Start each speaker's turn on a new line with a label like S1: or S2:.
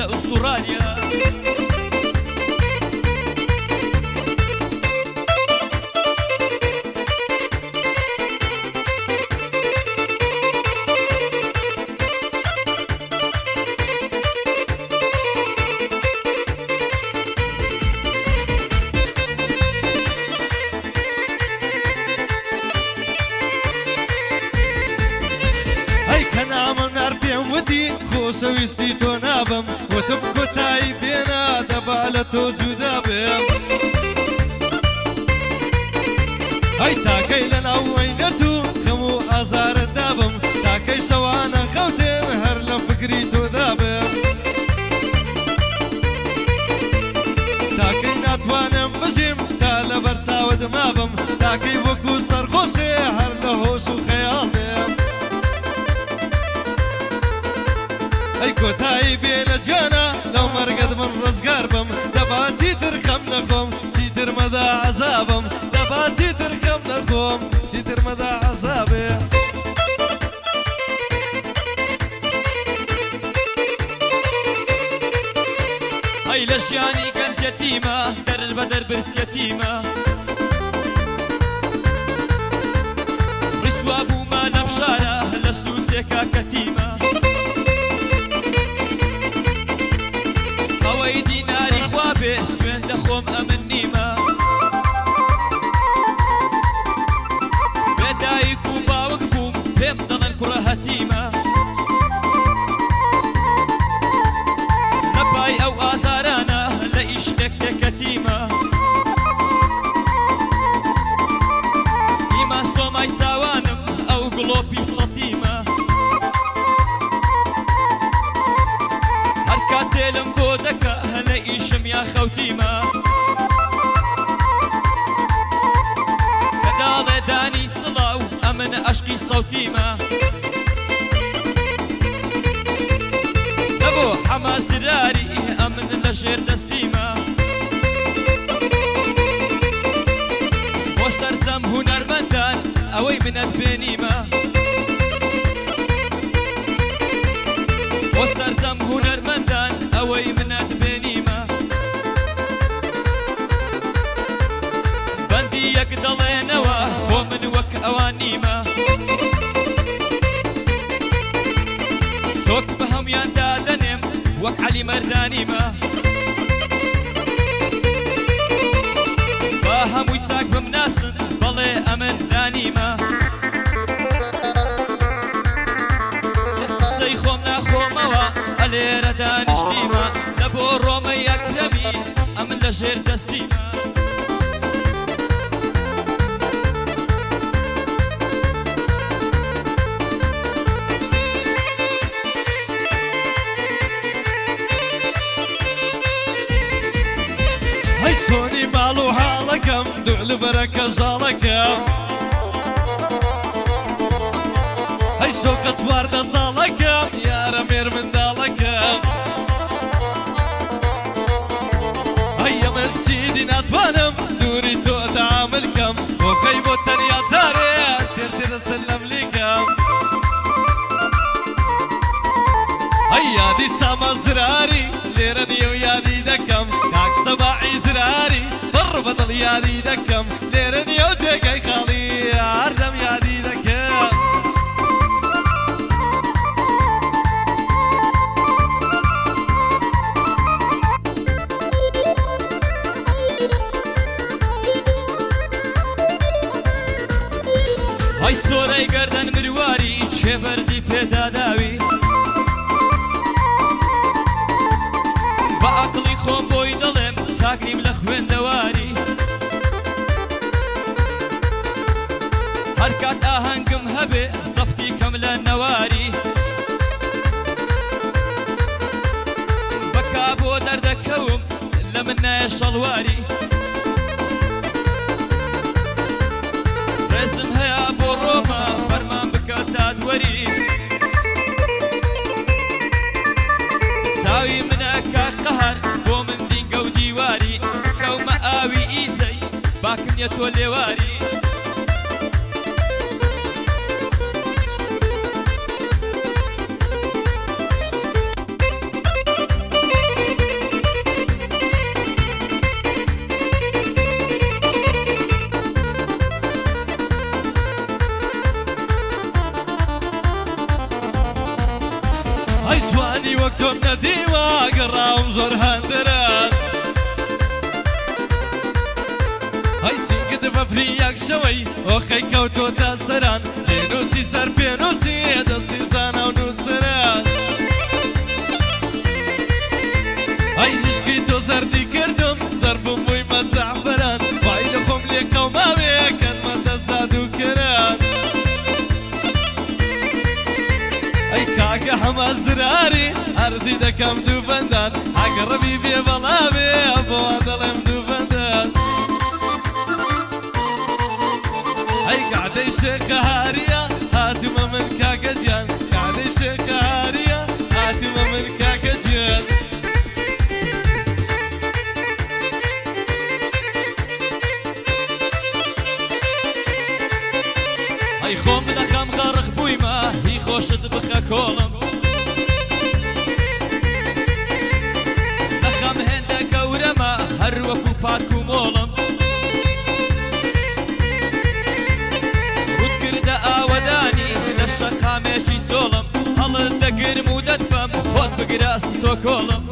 S1: لأستراليا.
S2: سويستي تنابم وتبكو تايبينا دبالة زدابم هاي تاكي لنا وينتو خمو أزار الدابم تاكي سوانا خوتين هر لفكري تدابم تاكي ناتوانم بزيم تالا برتا ودمابم تاكي وكو سرخوشي هر لهوش وخيالم اي كوتاي بين الجانا لو مرقد من رزقار بم دباتي ترخم نخوم سيتر مدى عذابم دباتي ترخم نخوم سيتر مدى عذابي
S1: هاي لشياني كانت يتيمة در البدر برس يتيمة رسوابو ما نمشارة لسوتيكا كتيمة هواي ديناري خوابي سوين دخوم أمن نيمة بدايك وباوك بوم بيم ضلن كرة هتيمة نباي أو آزارانا لإيش لك كتيمة إما سوماي تاوانم أو قلوبي سطيمة هركاتيلم بودكا لإيشم يا خوتيمة كدالة داني صلاو أمن أشكي صوتيمة دبو حماس راري أمن لشير دستيمة وسترزم هنر مندان أوي من البنيمة وسترزم هنر مندان أوي من البنيمة بندي يقدلين وهو من وك أوانيمة سوك بهم يندادنم وك علي مردانيمة باهم ويتساق بمناسن بلي أمن دانيمة قصي خومنا خوموا عليرا دانشتيمة لبو رومي أكرمي أمن لجير دستيمة
S2: هاي سوني مالو حالكم دعل بركة زالكم هاي سوق سوارد صالكم يا رمير من دالكم هيا من سيدي ناتوانم دوري تو تعاملكم وخيبو التانية زاري ترتي نستلم ليكم هيا دي سما زراري ليرني ويا دي دكم كاك سباعي زراري بر بطل يا دي دكم ليرني وجيكي خالي عردم يا دي دكم
S1: هاي سوري گردن مرواري چه بردي پیدا داوي با عقلي خوم بوي دلم ساقنيم لخوين دواري هركات آهنگم هبه زبطي كملا نواري بكابو دردكوم لمنا شلواري رسم هيا ابو روما فرمان بكتاد وري ساوي منك قهر بو من دين قودي واري كوم آوي إيزي باكن يتولي واري
S2: ئەی جوانی وەک تۆم نەدیوە گەڕاوم زۆر هەندران ئەی سینگت بەفری یەک شەوەی ئۆخەی کەوتۆتە سەران لێنووسی سەر پێنووسی دەستی زانە و نووسران ئەی نشکی تۆ زەردی کردم زەربم بوویمە جەعفەران وای لە خۆم لێ قەوماوێ کەنمە دەزاد و کران ئەی کاکە هەمە زراری ئەرزی دەکەم دوو بەندان ئەگەڕەبی بێ بەڵاوێ بۆوان دەڵێم دوو بەندان ئەی کعدەی شێخە هاریە هاتوومە من کاکە گیان کعدەی شێخە هاریە هاتوومە من کاکە گیان
S1: ئەی خۆم دەخەم غەڕق بوویمە هی خۆشت بخە کۆڵم دەخەم هێندە گەورەمە هەر وەکو پارک و مۆڵم ڕوتکردە ئاوەدانی لە شەقامێکی چۆڵم هەڵت دەگرم و دەتبەم خۆت بگراسی تۆ کۆڵم